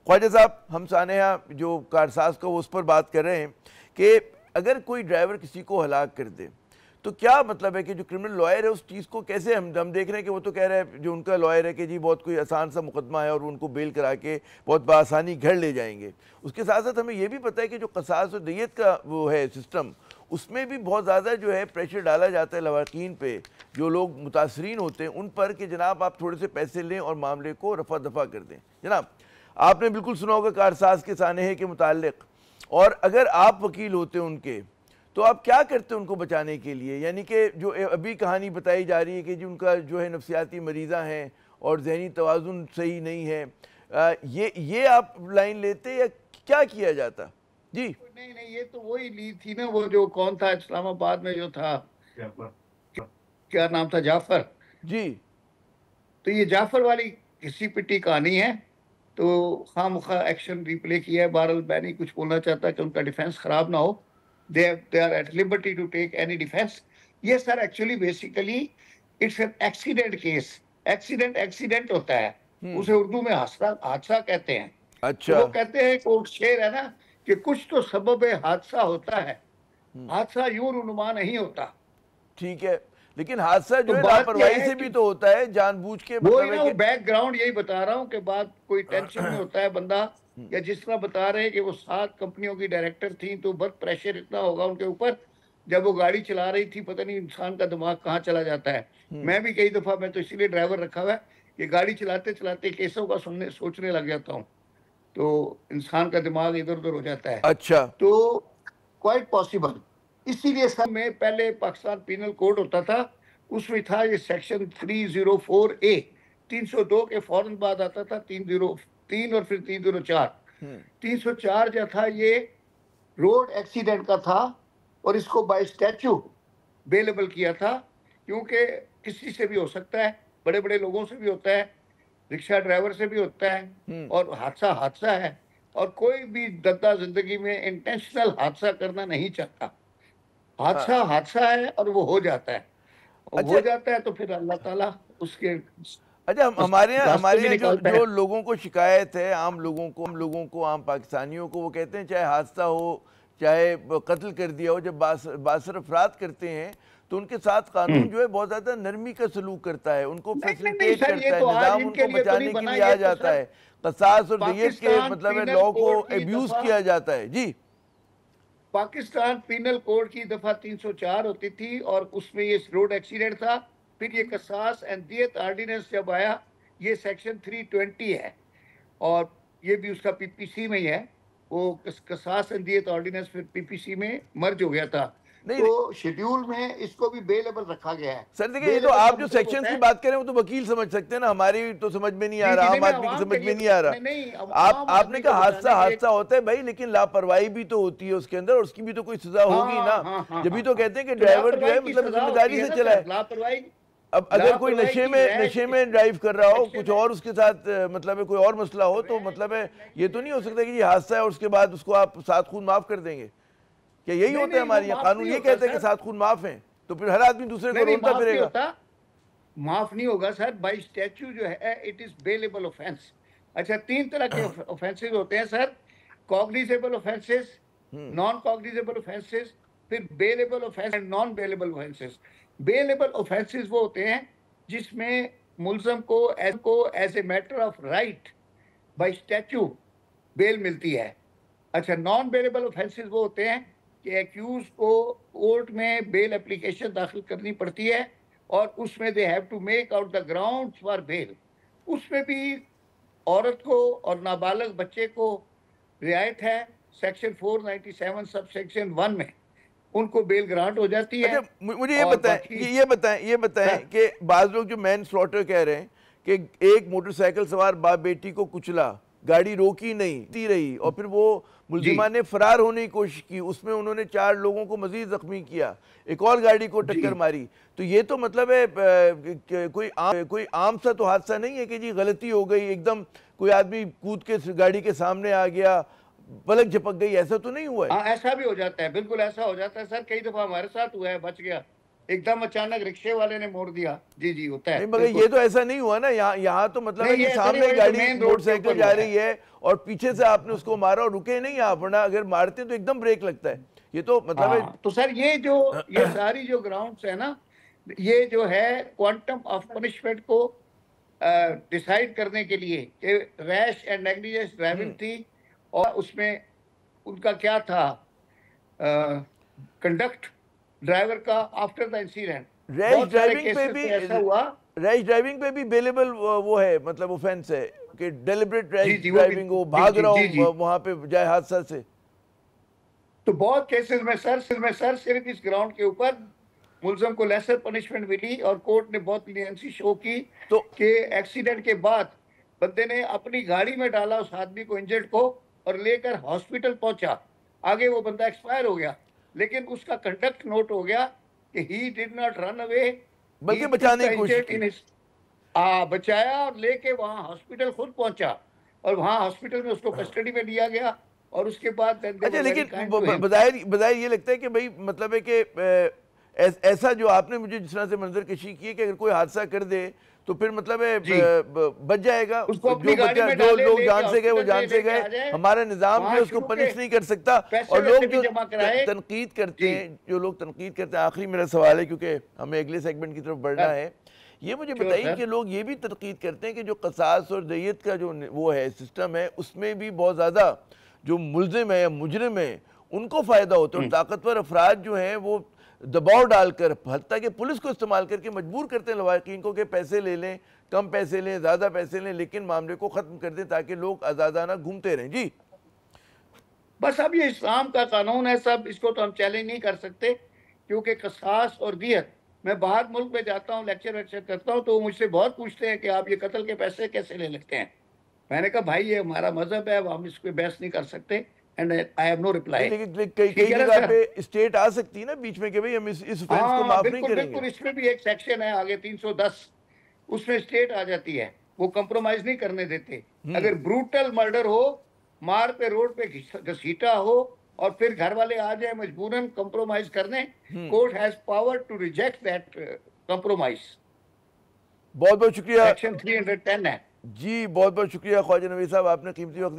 ख्वाजा साहब, हम सानेहा जो कारसाज का वो उस पर बात कर रहे हैं कि अगर कोई ड्राइवर किसी को हलाक कर दे तो क्या मतलब है कि जो क्रिमिनल लॉयर है उस चीज़ को कैसे हम देख रहे हैं कि वो तो कह रहे हैं जो उनका लॉयर है कि जी बहुत कोई आसान सा मुकदमा है और उनको बेल करा के बहुत बआसानी घर ले जाएंगे। उसके साथ साथ हमें ये भी पता है कि जो कसास और दियत का वो है सिस्टम, उसमें भी बहुत ज़्यादा जो है प्रेशर डाला जाता है लवाकीन पे, जो लोग मुतासरीन होते हैं उन पर कि जनाब आप थोड़े से पैसे लें और मामले को रफा दफा कर दें। जनाब आपने बिल्कुल सुना होगा कारसाज के सानहे के मुताल्लिक, और अगर आप वकील होते उनके तो आप क्या करते उनको बचाने के लिए? यानी कि जो अभी कहानी बताई जा रही है कि जी उनका जो है नफ्सियाती मरीज़ा हैं और जहनी तवाज़ुन सही नहीं है, ये आप लाइन लेते या क्या किया जाता? जी नहीं नहीं, ये तो वही ली थी ना, वो जो कौन था इस्लामाबाद में जो था, क्या नाम था, जाफर। जी तो ये जाफर वाली घिसी पिटी कहानी है। तो खामखा एक्शन रिप्ले किया है। बहरहाल मैं नहीं कुछ बोलना चाहता कि उनका डिफेंस खराब ना हो। They are at liberty to take any defence. ये sir actually basically it's an accident case. Accident होता है, उसे उर्दू में हादसा हादसा कहते हैं। तो अच्छा वो कहते हैं कि शेर है ना कि कुछ तो सबब हादसा होता है, हादसा यूं रुनुमा नहीं होता। ठीक है, लेकिन हादसा तो जो है बात यह लापरवाही है से कि भी तो होता है, जानबूझ के वो ही मतलब है ना, वो कि बैकग्राउंड यही बता रहा हूँ कि बात कोई टेंशन में होता है बंदा, या जिस तरह बता रहे हैं कि वो 7 कंपनियों की डायरेक्टर थी तो बहुत प्रेशर इतना होगा उनके ऊपर। जब वो गाड़ी चला रही थी, पता नहीं इंसान का दिमाग कहाँ चला जाता है। मैं भी कई दफा, मैं तो इसीलिए ड्राइवर रखा हुआ है कि गाड़ी चलाते चलाते केसों का सुनने सोचने लग जाता हूँ, तो इंसान का दिमाग इधर उधर हो जाता है। अच्छा तो क्वाइट पॉसिबल। इसीलिए सब में पहले पाकिस्तान पीनल कोड होता था, उसमें था ये सेक्शन 304A। 302 के फौरन बाद आता था 303 और फिर 304। 304 जो था ये रोड एक्सीडेंट का था, और इसको बाय स्टैचू बेलेबल किया था, क्योंकि किसी से भी हो सकता है, बड़े बड़े लोगों से भी होता है, रिक्शा ड्राइवर से भी होता है, और हादसा हादसा है। और कोई भी दद्दा जिंदगी में इंटेंशनल हादसा करना नहीं चाहता। हादसा हादसा है और वो हो जाता है, और अच्छा हो जाता है तो फिर अल्लाह ताला उसके अच्छा रास्ते हमारे में यहाँ जो निकालता है। जो लोगों को शिकायत है, आम लोगों को आम पाकिस्तानियों को, वो कहते हैं चाहे हादसा हो चाहे कत्ल कर दिया हो, जब बासर अफराद करते हैं तो उनके साथ कानून जो है बहुत ज़्यादा नरमी का सलूक करता है, उनको नहीं नहीं फैसिलिटेट सर, ये करता है, तो आज निज़ाम इनके उनको लिए तो नहीं बचाने के बना, लिए आ ये तो जाता सर है, कसास और दियत के पाकिस्तान मतलब है पीनल लॉ को कोड की एब्यूज़ दफा किया जाता है। जी पाकिस्तान पीनल कोड की दफा 304 होती थी, और उसमें ये रोड एक्सीडेंट था। फिर ये कसास एंड दियत ऑर्डिनेंस जब आया, ये सेक्शन 320 है, और ये भी उसका पीपीसी में ही है। वो कसास एंड दियत ऑर्डिनेंस फिर पीपीसी में मर्ज हो गया था। नहीं तो शेड्यूल में इसको भी बेलेबल रखा गया है। सर देखिए, ये तो बेलेबल का आप जो मतलब सेक्शंस होता की है, बात करें वो तो वकील समझ सकते हैं ना, हमारी तो समझ में नहीं आ जी रहा, जी, नहीं आम मैं आदमी की आवाम समझ के में लिए, नहीं आ रहा। नहीं नहीं, आप आम आपने आदमी को कहा हादसा बचाने के लिए। हादसा होता है भाई, लेकिन लापरवाही भी तो होती है उसके अंदर, और उसकी भी तो कोई सजा होगी हाँ ना। हाँ हाँ जब भी हाँ तो हाँ। कहते हैं कि तो ड्राइवर जो लापरवाही है की मतलब सजा होती जिम्मेदारी है से ना चलाए। सर, लापरवाही। अब अगर कोई लापरवाही की रैश नशे में ड्राइव कर रहा हो, कुछ सेक्शन है। और उसके साथ मतलब है कोई और मसला हो, तो रैश मतलब है ये तो नहीं हो नेग्लिजेंस सकता कि ये हादसा है और उसके बाद उसको आप 7 खून माफ कर देंगे। क्या यही नहीं होता है नहीं, वो हमारे यहाँ? माफ कानून नहीं ये होता कहते हैं कि सर। 7 खून माफ हैं, तो फिर हर आदमी दूसरे को नहीं नहीं, रोलता माफ नहीं फिरेगा। होता। माफ नहीं होगा सर, बाई स्टैच्यू जो है इट इज बेलेबल ऑफेंस। अच्छा, 3 तरह के ऑफेंसेस होते हैं sir: cognizable offences, non cognizable offences, फिर bailable offence and non bailable offences. Bailable offences वो होते हैं जिसमें मुलजम को as a matter of right by statute bail मिलती है। अच्छा, नॉन बेलेबल ऑफेंसेस वो होते हैं कि एक्यूज को कोर्ट में बेल एप्लीकेशन दाखिल करनी पड़ती है, और उसमें they have to make out the grounds for bail. उसमें भी औरत को और नाबालग बच्चे को रियायत है। सेक्शन 497 सब सेक्शन 1 में उनको बेल ग्रांट हो जाती है। अच्छा मुझे ये और बताएं, बाकी ये बताएं सर, कि बाज लोग जो मैन स्लॉटर कह रहे हैं कि एक मोटरसाइकिल सवार बाप बेटी को कुचला, गाड़ी रोकी नहीं ती रही, और फिर वो जी मुल्जिमा ने फरार होने की कोशिश की, उसमें उन्होंने 4 लोगों को मजीद जख्मी किया, एक और गाड़ी को जी टक्कर मारी। तो ये तो मतलब है कोई आम सा तो हादसा नहीं है कि जी गलती हो गई, एकदम कोई आदमी कूद के गाड़ी के सामने आ गया, पलक झपक गई, ऐसा तो नहीं हुआ है। हाँ, ऐसा भी हो जाता है, बिल्कुल ऐसा हो जाता है सर। कई दफा हमारे साथ हुआ है, बच गया। एकदम अचानक रिक्शे वाले ने मोड़ दिया। जी जी, होता है। नहीं मगर ये तो ऐसा नहीं हुआ ना, यहाँ यहाँ तो मतलब है नहीं, कि ये ऐसा नहीं सामने हुआ, ये तो गाड़ी मेन रोड के मोटरसाइकिल ऊपर जा हुआ रही है और पीछे से आपने उसको मारा और रुके नहीं आप, वरना अगर मारते तो एकदम ब्रेक लगता है। ये तो मतलब है। हाँ, तो सर ये सारी जो ग्राउंड्स है ना, ये जो है क्वांटम ऑफ पनिशमेंट को डिसाइड करने के लिए कि रैश एंड नेग्लिजेंस ड्राइविंग थी, और उसमें उनका क्या था कंडक्ट ड्राइवर का आफ्टर द इंसिडेंट। रैश बहुत सारे ड्राइविंग पे केसेस भी, में ऐसा हुआ। रैश ड्राइविंग पे भी बेलेबल वो है, मतलब ऑफेंस है कि डेलिबरेट रैश जी जी, वो भी ड्राइविंग हो, जी भाग जी रहा जी जी। हूँ वहां पे जाए हादसा से। तो बहुत केसेस में सर सिर्फ इस ग्राउंड के ऊपर मुलजम को लेसर पनिशमेंट मिली और कोर्ट ने बहुत लीनियंसी शो की तो कि एक्सीडेंट के बाद बंदे ने अपनी गाड़ी में डाला उस आदमी को, इंजर्ड को, और लेकर हॉस्पिटल पहुंचा। आगे वो बंदा एक्सपायर हो गया, लेकिन उसका कंडक्ट नोट हो गया कि he did not run away, बल्कि बचाने की कोशिश की। बचाया और लेके वहां हॉस्पिटल खुद पहुंचा, और वहां हॉस्पिटल में उसको कस्टडी में लिया गया, और उसके बाद अच्छा, लेकिन बजाय ये लगता है कि भाई मतलब है कि ऐसा जो आपने मुझे जिस तरह से मंजर कशी की है कि अगर कोई हादसा कर दे तो फिर मतलब है बच जाएगा, उसको अपनी जो गाड़ी बच्चा में जो डाले, लोग लेके जान से गए वो हॉस्पिटल जान में से लेके गए, आ जाए, हमारा निजाम जो वहां है उसको शुरू पनिश के नहीं कर सकता। पैसे और लोग वैसे भी जो जमा कराए। तनकीद करते जी, हैं, जो लोग तनकीद करते हैं, आखिरी मेरा सवाल है क्योंकि हमें अगले सेगमेंट की तरफ बढ़ना है, ये मुझे श्योर बताइए सर। कि लोग ये भी तनकीद करते हैं कि जो कसास और दय्यत का जो वो है सिस्टम है, उसमें भी बहुत ज़्यादा जो मुलजिम है या मुजरिम है उनको फ़ायदा होता है, और ताकतवर अफराद जो हैं वो दबाव डालकर, हत्ता कि पुलिस को इस्तेमाल करके मजबूर करते हैं लवाकिन को कि पैसे ले लें, कम पैसे लें, ज़्यादा पैसे लें, लेकिन मामले को ख़त्म कर दें ताकि लोग आज़ादाना घूमते रहें। जी बस अब ये इस्लाम का कानून है सब, इसको तो हम चैलेंज नहीं कर सकते, क्योंकि कसास और दियत, मैं बाहर मुल्क में जाता हूँ, लेक्चर करता हूँ, तो वो मुझसे बहुत पूछते हैं कि आप ये कत्ल के पैसे कैसे ले लेते हैं। मैंने कहा भाई ये हमारा मजहब है, हम इस पर बहस नहीं कर सकते, and I have no reply. लेकिन कई ठीक है ना जगह सर? पे स्टेट आ सकती है ना बीच में कि भाई हम इस ऑफेंस को हाँ माफ नहीं बिल्कुल करेंगे। बिल्कुल, इसमें भी एक सेक्शन है आगे 310, उसमें स्टेट आ जाती है, वो कंप्रोमाइज नहीं करने देते। अगर ब्रूटल मर्डर हो, मार पे रोड पे घसीटा हो, और फिर घर वाले आ जाए मजबूरन कंप्रोमाइज करने, court has power to reject that compromise. बहुत बहुत शुक्रिया सेक्शन 310 है। जी, बहुत बहुत शुक्रिया ख्वाजा नवीद साहब, आपने कीमती वक्त